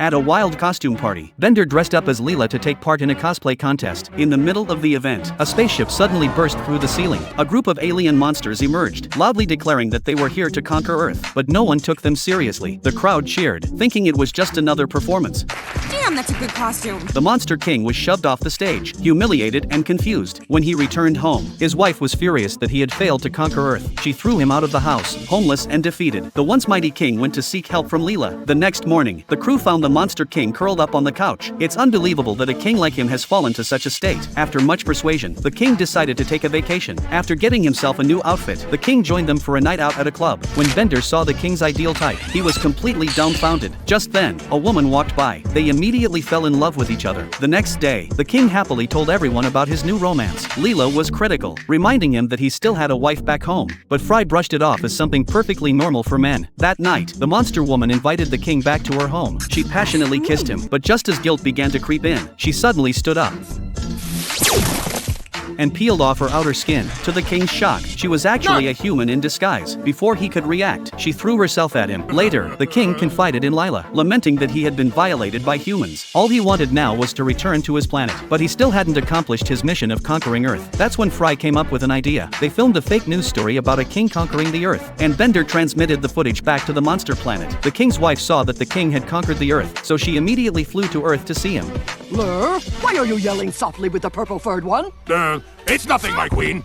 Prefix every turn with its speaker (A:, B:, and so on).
A: At a wild costume party, Bender dressed up as Leela to take part in a cosplay contest. In the middle of the event, a spaceship suddenly burst through the ceiling. A group of alien monsters emerged, loudly declaring that they were here to conquer Earth, but no one took them seriously. The crowd cheered, thinking it was just another performance.
B: Damn, that's a good costume.
A: The Monster King was shoved off the stage, humiliated and confused. When he returned home, his wife was furious that he had failed to conquer Earth. She threw him out of the house, homeless and defeated. The once mighty king went to seek help from Leela. The next morning, the crew found the Monster King curled up on the couch. It's unbelievable that a king like him has fallen to such a state. After much persuasion, the king decided to take a vacation. After getting himself a new outfit, the king joined them for a night out at a club. When Bender saw the king's ideal type, he was completely dumbfounded. Just then, a woman walked by. They immediately fell in love with each other. The next day, the king happily told everyone about his new romance. Leela was critical, reminding him that he still had a wife back home. But Fry brushed it off as something perfectly normal for men. That night, the monster woman invited the king back to her home. She passionately kissed him, but just as guilt began to creep in, she suddenly stood up and peeled off her outer skin. To the king's shock, she was actually a human in disguise. Before he could react, she threw herself at him. Later, the king confided in Lila, lamenting that he had been violated by humans. All he wanted now was to return to his planet, but he still hadn't accomplished his mission of conquering Earth. That's when Fry came up with an idea. They filmed a fake news story about a king conquering the Earth, and Bender transmitted the footage back to the monster planet. The king's wife saw that the king had conquered the Earth, so she immediately flew to Earth to see him.
C: Lur, why are you yelling softly with the purple-furred one?
D: It's nothing, my queen.